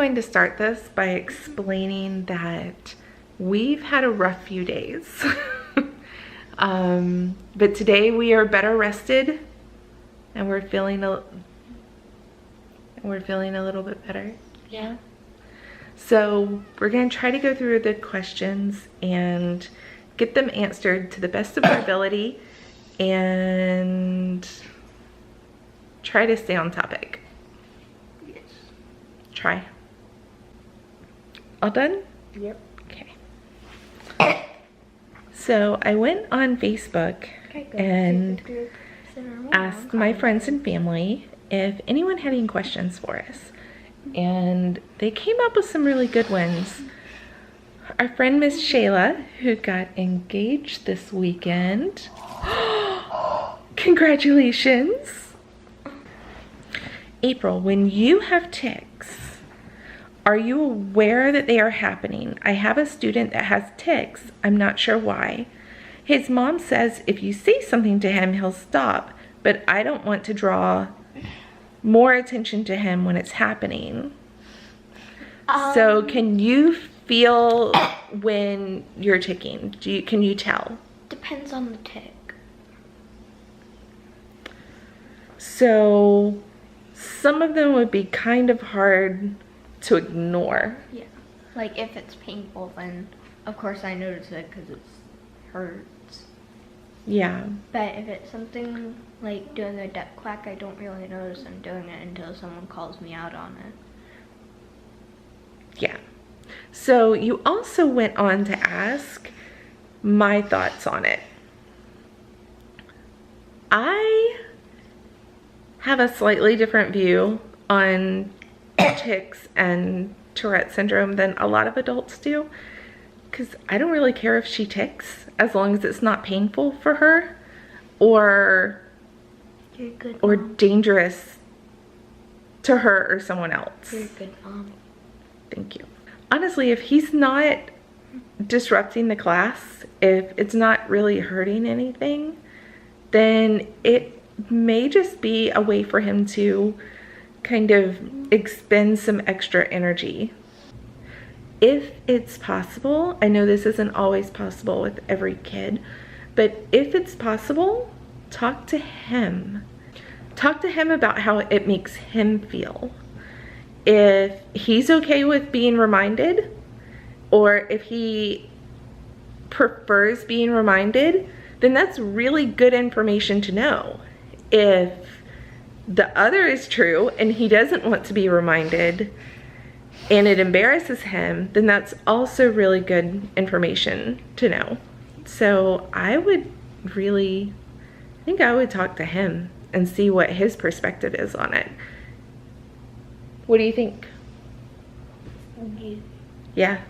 going to start this by explaining that we've had a rough few days. But today we are better rested and we're feeling a little bit better. Yeah. So we're going to try to go through the questions and get them answered to the best of our ability and try to stay on topic. Yes. Try. All done? Yep. Okay. So I went on Facebook and asked my friends and family if anyone had any questions for us. And they came up with some really good ones. Our friend Miss Shayla, who got engaged this weekend. Congratulations. April, when you have tics, are you aware that they are happening? I have a student that has tics. I'm not sure why. His mom says if you say something to him, he'll stop, but I don't want to draw more attention to him when it's happening. So can you feel when you're ticking? Can you tell? Depends on the tick. So some of them would be kind of hard to ignore. Yeah. Like if it's painful, then of course I notice it because it hurts. Yeah. But if it's something like doing a duck quack, I don't really notice I'm doing it until someone calls me out on it. Yeah. So you also went on to ask my thoughts on it. I have a slightly different view on tics and Tourette syndrome than a lot of adults do, because I don't really care if she tics as long as it's not painful for her or You're a good or mom. dangerous to her or someone else. You're a good mom. Thank you. Honestly, if he's not disrupting the class, if it's not really hurting anything, then it may just be a way for him to kind of expend some extra energy. If it's possible, I know this isn't always possible with every kid, but if it's possible, talk to him. Talk to him about how it makes him feel. If he's okay with being reminded, or if he prefers being reminded, then that's really good information to know. If the other is true and he doesn't want to be reminded and it embarrasses him, then that's also really good information to know. So I think I would talk to him and see what his perspective is on it. What do you think? Yeah. Yeah?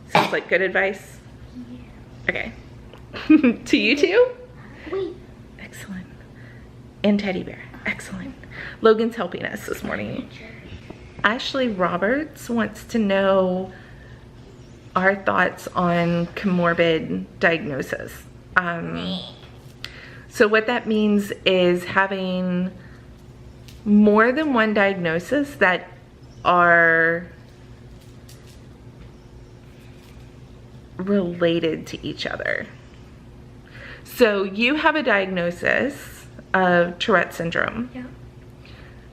Sounds like good advice? Yeah. Okay. To you too? Wait. Excellent. And teddy bear. Excellent. Logan's helping us this morning. Ashley Roberts wants to know our thoughts on comorbid diagnosis. So what that means is having more than one diagnosis that are related to each other. So you have a diagnosis of Tourette syndrome. Yeah.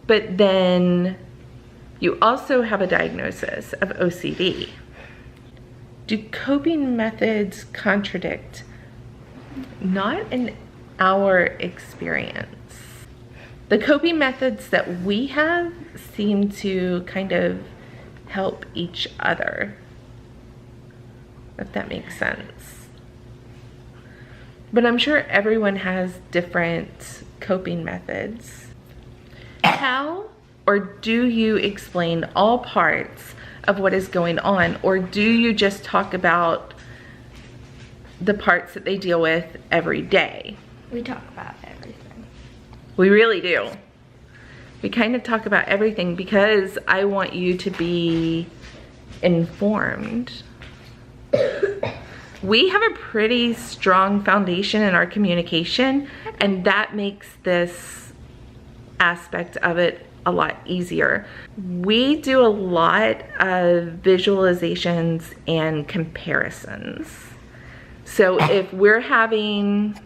But then you also have a diagnosis of OCD. Do coping methods contradict? Not in our experience. The coping methods that we have seem to kind of help each other, if that makes sense. But I'm sure everyone has different coping methods. How or do you explain all parts of what is going on, or do you just talk about the parts that they deal with every day? We talk about everything. We really do. We kind of talk about everything because I want you to be informed. We have a pretty strong foundation in our communication, and that makes this aspect of it a lot easier. We do a lot of visualizations and comparisons. So if we're having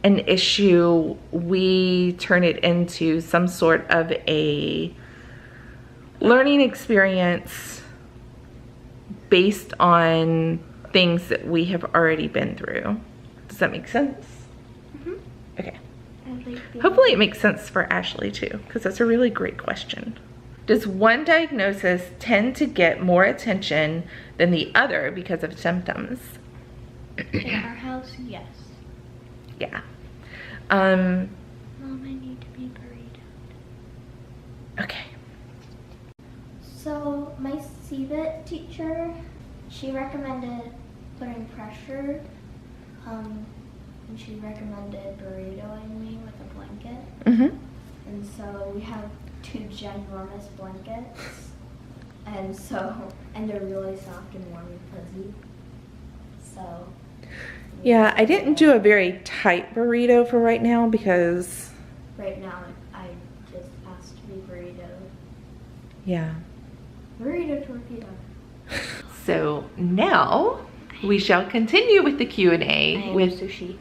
an issue, we turn it into some sort of a learning experience based on things that we have already been through. Does that make sense? Mm-hmm. Okay. Hopefully it makes sense for Ashley too, because that's a really great question. Does one diagnosis tend to get more attention than the other because of symptoms? In our house, yes. Yeah. Mom, I need to be buried. Okay. So my CVIT teacher, she recommended putting pressure, and she recommended burritoing me with a blanket. Mm-hmm. And so we have 2 ginormous blankets, and they're really soft and warm and fuzzy. So. Yeah, I didn't do a very tight burrito for right now because. Right now, I just asked to be burritoed. Yeah. Burrito torpedo. So now we shall continue with the Q&A with sushi.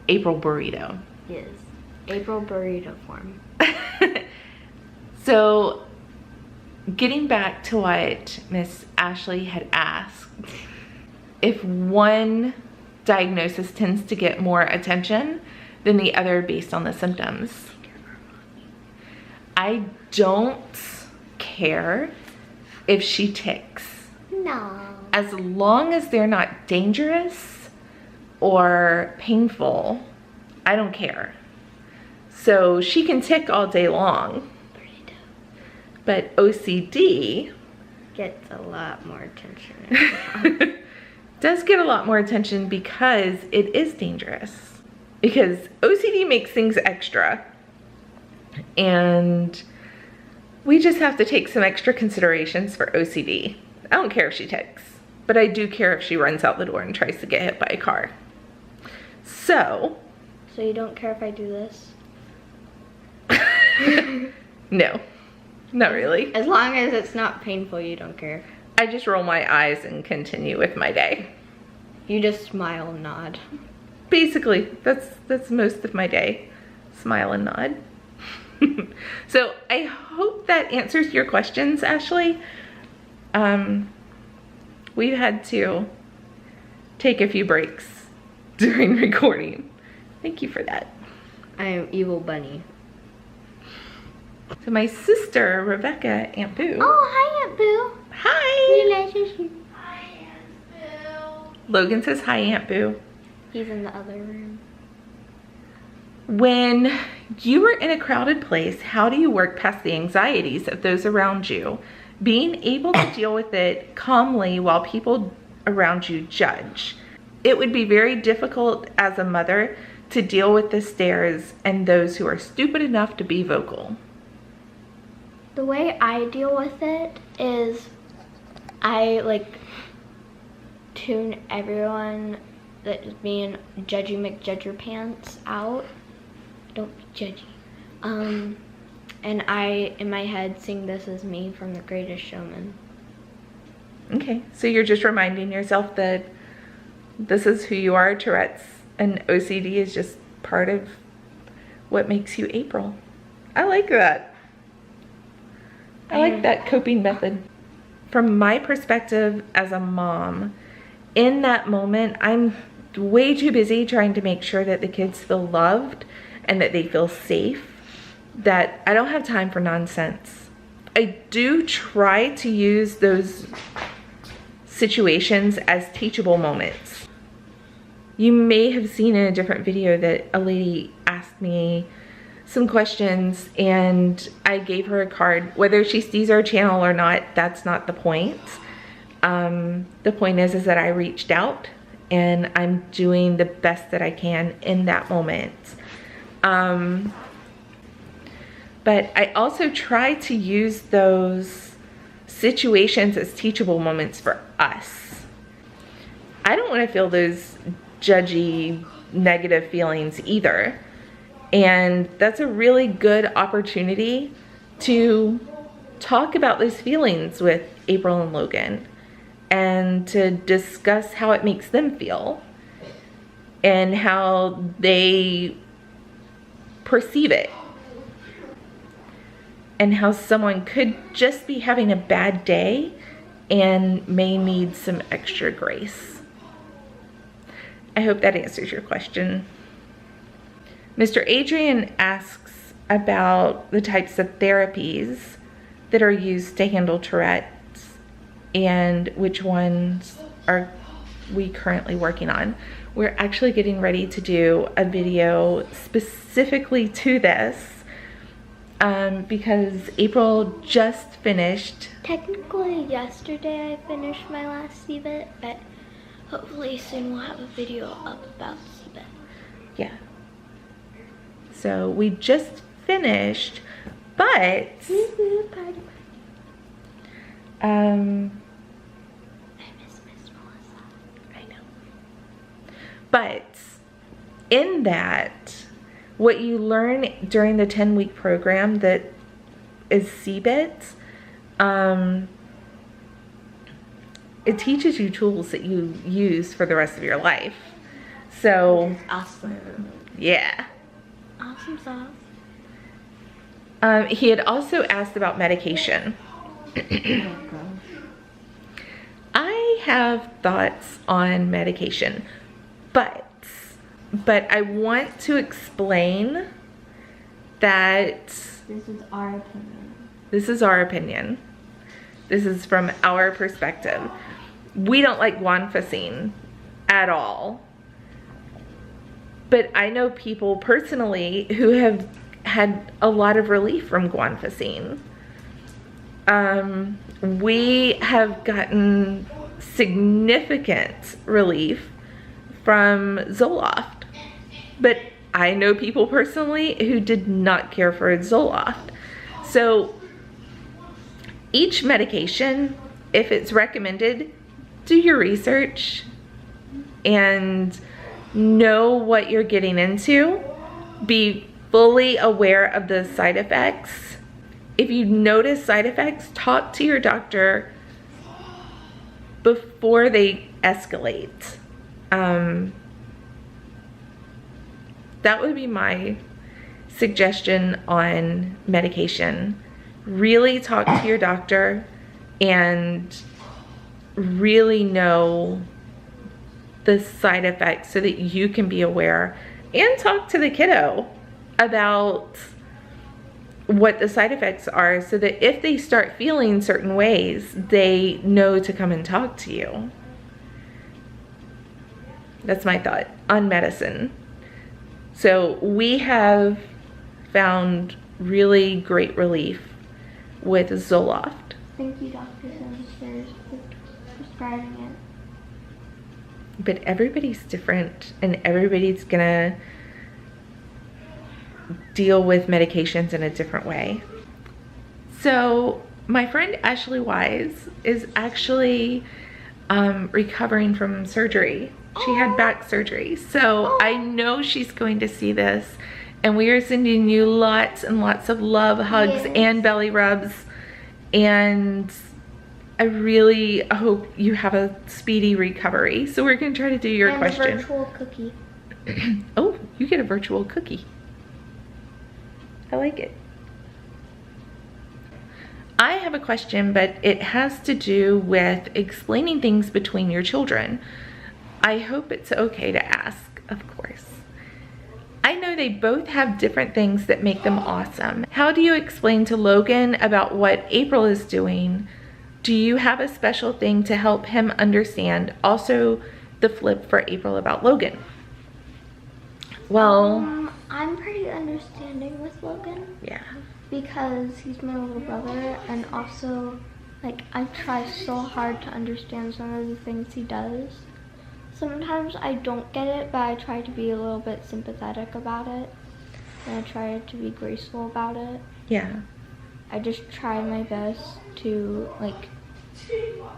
April Burrito. Yes. April burrito form. So getting back to what Miss Ashley had asked, if one diagnosis tends to get more attention than the other based on the symptoms. I don't care if she ticks. No. As long as they're not dangerous or painful, I don't care. So she can tick all day long. But OCD gets a lot more attention. does get a lot more attention because it is dangerous. Because OCD makes things extra. And we just have to take some extra considerations for OCD. I don't care if she ticks, but I do care if she runs out the door and tries to get hit by a car. So you don't care if I do this? No, not really. As long as it's not painful, you don't care. I just roll my eyes and continue with my day. You just smile and nod. Basically, that's most of my day. Smile and nod. So I hope that answers your questions, Ashley. We've had to take a few breaks during recording. Thank you for that. I am Evil Bunny. So my sister, Rebecca, Aunt Boo. Oh, hi, Aunt Boo. Hi! Relationship. Hi, Aunt Boo. Logan says hi, Aunt Boo. He's in the other room. When you were in a crowded place, how do you work past the anxieties of those around you? Being able to deal with it calmly while people around you judge. It would be very difficult as a mother to deal with the stares and those who are stupid enough to be vocal. The way I deal with it is I tune everyone that is being judgy McJudgerpants out. Don't be judgy. And I, in my head, sing This Is Me from The Greatest Showman. Okay, so you're just reminding yourself that this is who you are. Tourette's and OCD is just part of what makes you April. I like that. I like that coping method. From my perspective as a mom, in that moment, I'm way too busy trying to make sure that the kids feel loved and that they feel safe, that I don't have time for nonsense. I do try to use those situations as teachable moments. You may have seen in a different video that a lady asked me some questions and I gave her a card. Whether she sees our channel or not, that's not the point. The point is that I reached out and I'm doing the best that I can in that moment. But I also try to use those situations as teachable moments for us. I don't want to feel those judgy, negative feelings either. And that's a really good opportunity to talk about those feelings with April and Logan and to discuss how it makes them feel and how they perceive it, and how someone could just be having a bad day and may need some extra grace. I hope that answers your question. Mr. Adrian asks about the types of therapies that are used to handle Tourette's and which ones are we currently working on. We're actually getting ready to do a video specifically to this because April just finished. Technically yesterday I finished my last CBIT, but hopefully soon we'll have a video up about CBIT. Yeah. So we just finished, but I miss Miss Melissa. I know. But in that, what you learn during the 10-week program that is CBIT, it teaches you tools that you use for the rest of your life. So, Awesome. yeah. Awesome sauce. He had also asked about medication. I have thoughts on medication, but I want to explain that This is our opinion. this is our opinion. This is from our perspective. We don't like guanfacine at all. But I know people personally who have had a lot of relief from guanfacine. We have gotten significant relief from Zoloft. But I know people personally who did not care for Zoloft. So each medication, if it's recommended, do your research and know what you're getting into. Be fully aware of the side effects. If you notice side effects, talk to your doctor before they escalate. That would be my suggestion on medication. Really talk to your doctor and really know the side effects so that you can be aware, and talk to the kiddo about what the side effects are so that if they start feeling certain ways, they know to come and talk to you. That's my thought on medicine. So we have found really great relief with Zoloft. Thank you, Dr. Sanders, for prescribing it. But everybody's different and everybody's gonna deal with medications in a different way. So my friend Ashley Wise is actually recovering from surgery. She had back surgery. So I know she's going to see this, and we are sending you lots and lots of love, hugs, and belly rubs. And I really hope you have a speedy recovery. So we're gonna try to do your question. And a virtual cookie. Oh, you get a virtual cookie. I like it. I have a question, but it has to do with explaining things between your children. I hope it's okay to ask, of course. I know they both have different things that make them awesome. How do you explain to Logan about what April is doing? Do you have a special thing to help him understand? Also, the flip for April about Logan. Well, I'm pretty understanding with Logan yeah. because he's my little brother, and also, like, I try so hard to understand some of the things he does. Sometimes I don't get it, but I try to be a little bit sympathetic about it, and I try to be graceful about it. Yeah. I just try my best to, like,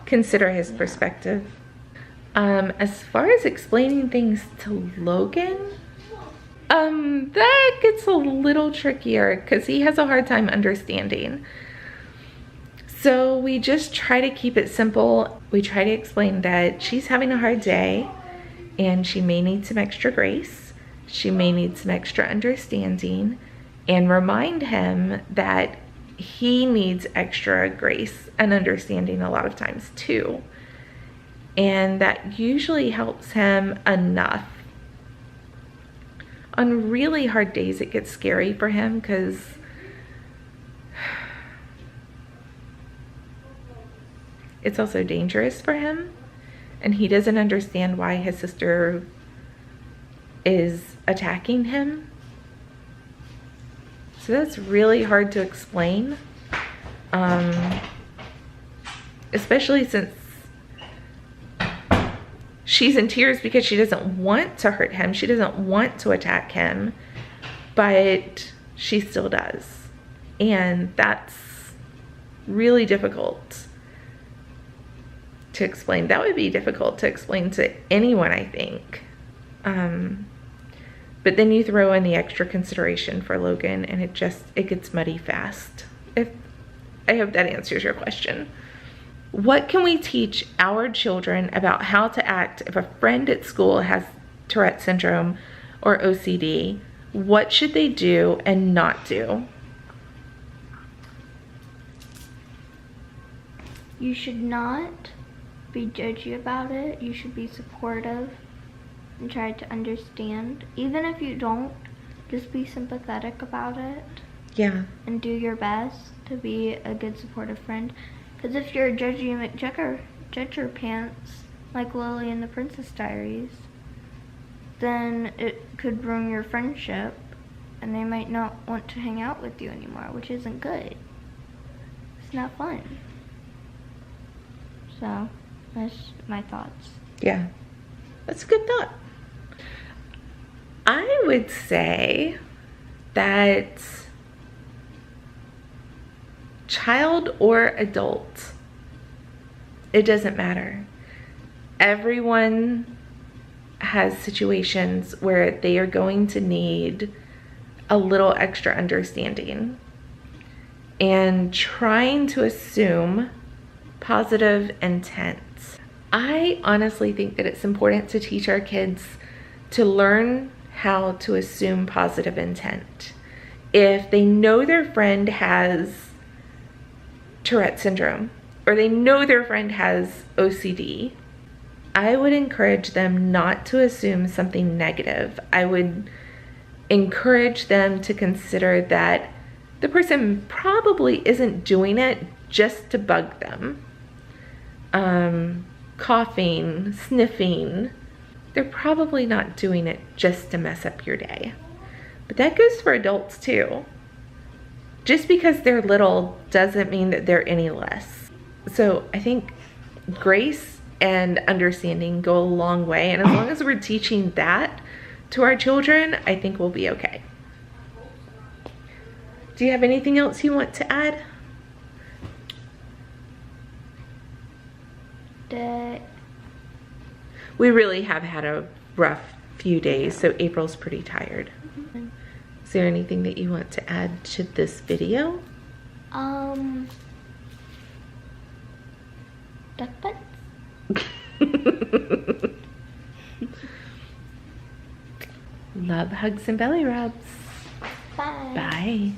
consider his perspective. As far as explaining things to Logan, That gets a little trickier because he has a hard time understanding. So we just try to keep it simple. We try to explain that she's having a hard day and she may need some extra grace. She may need some extra understanding, and remind him that he needs extra grace and understanding a lot of times too. And that usually helps him enough. On really hard days, it gets scary for him because it's also dangerous for him, and he doesn't understand why his sister is attacking him. So that's really hard to explain, especially since she's in tears because she doesn't want to hurt him. She doesn't want to attack him, but she still does. And that's really difficult to explain. That would be difficult to explain to anyone, I think. But then you throw in the extra consideration for Logan, and it gets muddy fast. I hope that answers your question. What can we teach our children about how to act if a friend at school has Tourette syndrome or OCD? What should they do and not do? You should not be judgy about it. You should be supportive and try to understand. Even if you don't, just be sympathetic about it. Yeah. And do your best to be a good supportive friend. Because if you're a judgy McJudger pants, like Lily in the Princess Diaries, then it could ruin your friendship, and they might not want to hang out with you anymore, which isn't good. It's not fun. So, that's my thoughts. Yeah, that's a good thought. I would say that child or adult, it doesn't matter. Everyone has situations where they are going to need a little extra understanding, and trying to assume positive intent. I honestly think that it's important to teach our kids to learn how to assume positive intent. If they know their friend has Tourette syndrome, or they know their friend has OCD, I would encourage them not to assume something negative. I would encourage them to consider that the person probably isn't doing it just to bug them. Coughing, sniffing, they're probably not doing it just to mess up your day. But that goes for adults too. Just because they're little doesn't mean that they're any less. So I think grace and understanding go a long way, and as long as we're teaching that to our children, I think we'll be okay. Do you have anything else you want to add? We really have had a rough few days, so April's pretty tired. Mm-hmm. Is there anything that you want to add to this video? Duck butts. Love, hugs, and belly rubs. Bye. Bye.